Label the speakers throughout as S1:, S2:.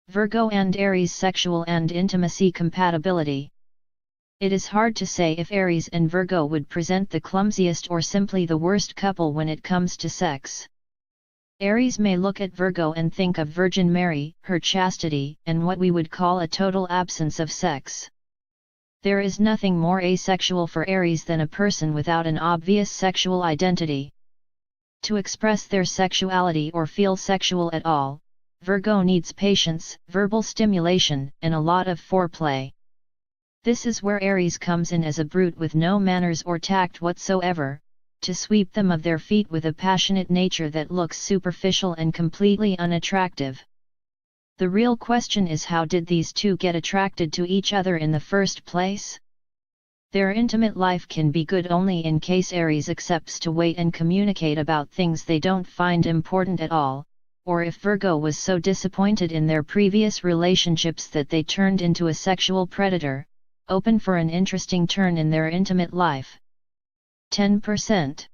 S1: Virgo and Aries sexual and intimacy compatibility. It is hard to say if Aries and Virgo would present the clumsiest or simply the worst couple when it comes to sex. Aries may look at Virgo and think of Virgin Mary, her chastity, and what we would call a total absence of sex. There is nothing more asexual for Aries than a person without an obvious sexual identity. To express their sexuality or feel sexual at all, Virgo needs patience, verbal stimulation, and a lot of foreplay. This is where Aries comes in as a brute with no manners or tact whatsoever, to sweep them of their feet with a passionate nature that looks superficial and completely unattractive. The real question is, how did these two get attracted to each other in the first place? Their intimate life can be good only in case Aries accepts to wait and communicate about things they don't find important at all, or if Virgo was so disappointed in their previous relationships that they turned into a sexual predator, open for an interesting turn in their intimate life. 10%.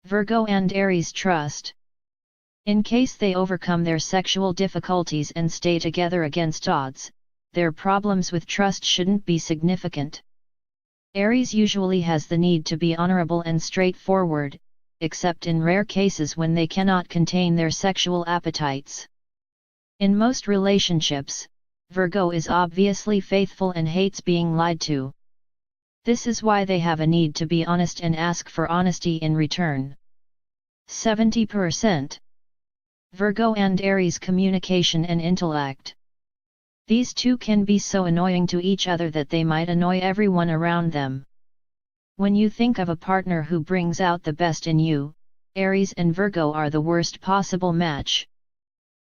S1: Virgo and Aries trust. In case they overcome their sexual difficulties and stay together against odds, their problems with trust shouldn't be significant. Aries usually has the need to be honorable and straightforward, except in rare cases when they cannot contain their sexual appetites. In most relationships, Virgo is obviously faithful and hates being lied to. This is why they have a need to be honest and ask for honesty in return. 70%. Virgo and Aries communication and intellect. These two can be so annoying to each other that they might annoy everyone around them. When you think of a partner who brings out the best in you, Aries and Virgo are the worst possible match.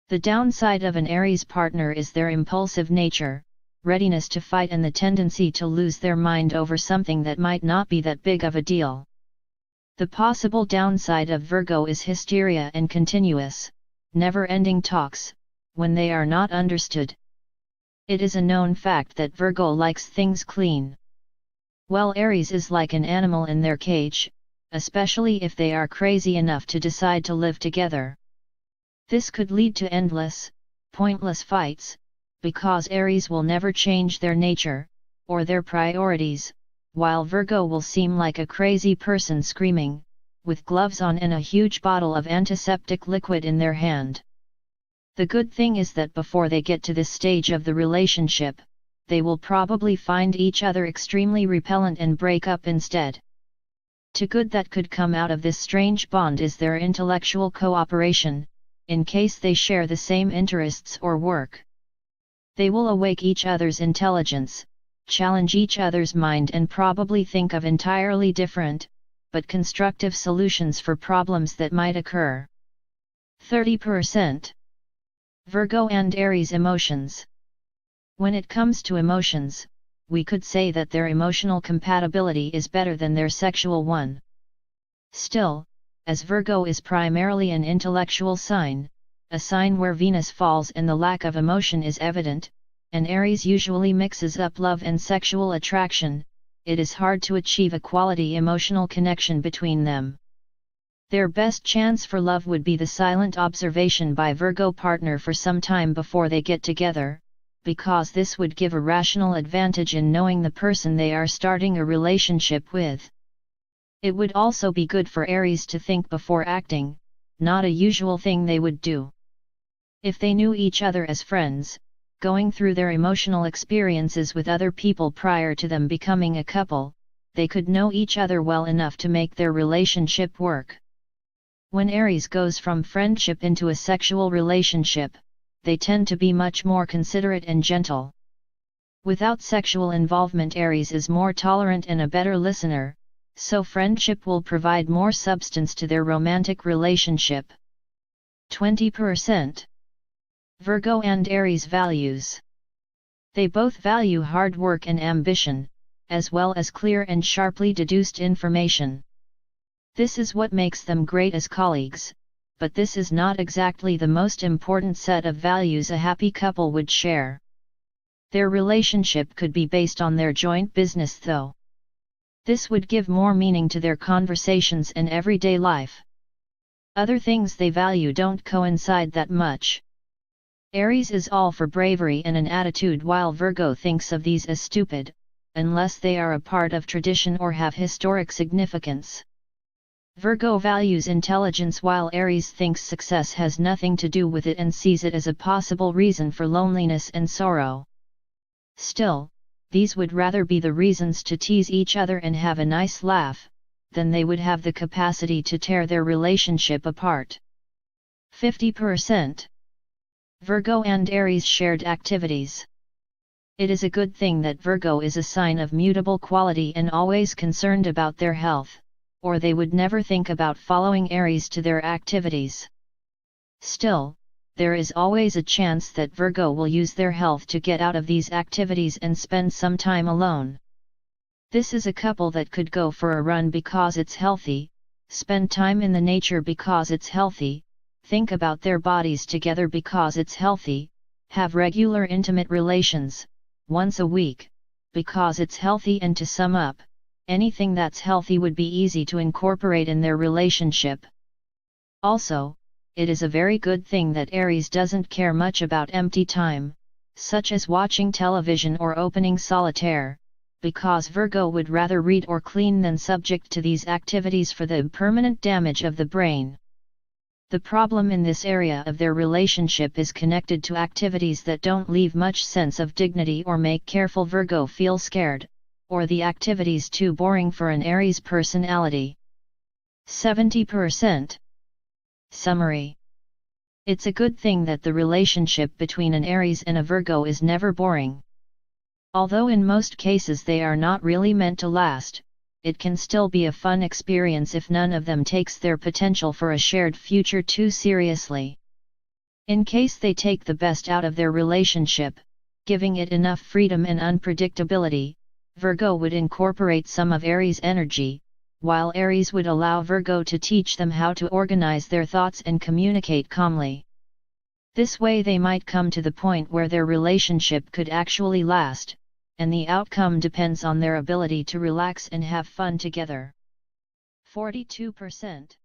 S1: The downside of an Aries partner is their impulsive nature, readiness to fight, and the tendency to lose their mind over something that might not be that big of a deal. The possible downside of Virgo is hysteria and continuous, never-ending talks, when they are not understood. It is a known fact that Virgo likes things clean. While Aries is like an animal in their cage, especially if they are crazy enough to decide to live together. This could lead to endless, pointless fights, because Aries will never change their nature, or their priorities, while Virgo will seem like a crazy person screaming, with gloves on and a huge bottle of antiseptic liquid in their hand. The good thing is that before they get to this stage of the relationship, they will probably find each other extremely repellent and break up instead. The good that could come out of this strange bond is their intellectual cooperation, in case they share the same interests or work. They will awake each other's intelligence, challenge each other's mind, and probably think of entirely different, but constructive solutions for problems that might occur. 30%. Virgo and Aries emotions. When it comes to emotions, we could say that their emotional compatibility is better than their sexual one. Still, as Virgo is primarily an intellectual sign, a sign where Venus falls and the lack of emotion is evident, and Aries usually mixes up love and sexual attraction, it is hard to achieve a quality emotional connection between them. Their best chance for love would be the silent observation by Virgo partner for some time before they get together, because this would give a rational advantage in knowing the person they are starting a relationship with. It would also be good for Aries to think before acting, not a usual thing they would do. If they knew each other as friends, going through their emotional experiences with other people prior to them becoming a couple, they could know each other well enough to make their relationship work. When Aries goes from friendship into a sexual relationship, they tend to be much more considerate and gentle. Without sexual involvement, Aries is more tolerant and a better listener, so friendship will provide more substance to their romantic relationship. 20%. Virgo and Aries values. They both value hard work and ambition, as well as clear and sharply deduced information. This is what makes them great as colleagues, but this is not exactly the most important set of values a happy couple would share. Their relationship could be based on their joint business though. This would give more meaning to their conversations and everyday life. Other things they value don't coincide that much. Aries is all for bravery and an attitude, while Virgo thinks of these as stupid, unless they are a part of tradition or have historic significance. Virgo values intelligence while Aries thinks success has nothing to do with it and sees it as a possible reason for loneliness and sorrow. Still, these would rather be the reasons to tease each other and have a nice laugh, than they would have the capacity to tear their relationship apart. 50%. Virgo and Aries shared activities. It is a good thing that Virgo is a sign of mutable quality and always concerned about their health, or they would never think about following Aries to their activities. Still, there is always a chance that Virgo will use their health to get out of these activities and spend some time alone. This is a couple that could go for a run because it's healthy, spend time in the nature because it's healthy, think about their bodies together because it's healthy, have regular intimate relations, once a week, because it's healthy, and to sum up, anything that's healthy would be easy to incorporate in their relationship. Also, it is a very good thing that Aries doesn't care much about empty time, such as watching television or opening solitaire, because Virgo would rather read or clean than subject to these activities for the permanent damage of the brain. The problem in this area of their relationship is connected to activities that don't leave much sense of dignity or make careful Virgo feel scared, or the activities too boring for an Aries personality. 70%. Summary. It's a good thing that the relationship between an Aries and a Virgo is never boring. Although in most cases they are not really meant to last, it can still be a fun experience if none of them takes their potential for a shared future too seriously. In case they take the best out of their relationship, giving it enough freedom and unpredictability, Virgo would incorporate some of Aries' energy, while Aries would allow Virgo to teach them how to organize their thoughts and communicate calmly. This way they might come to the point where their relationship could actually last, and the outcome depends on their ability to relax and have fun together. 42%.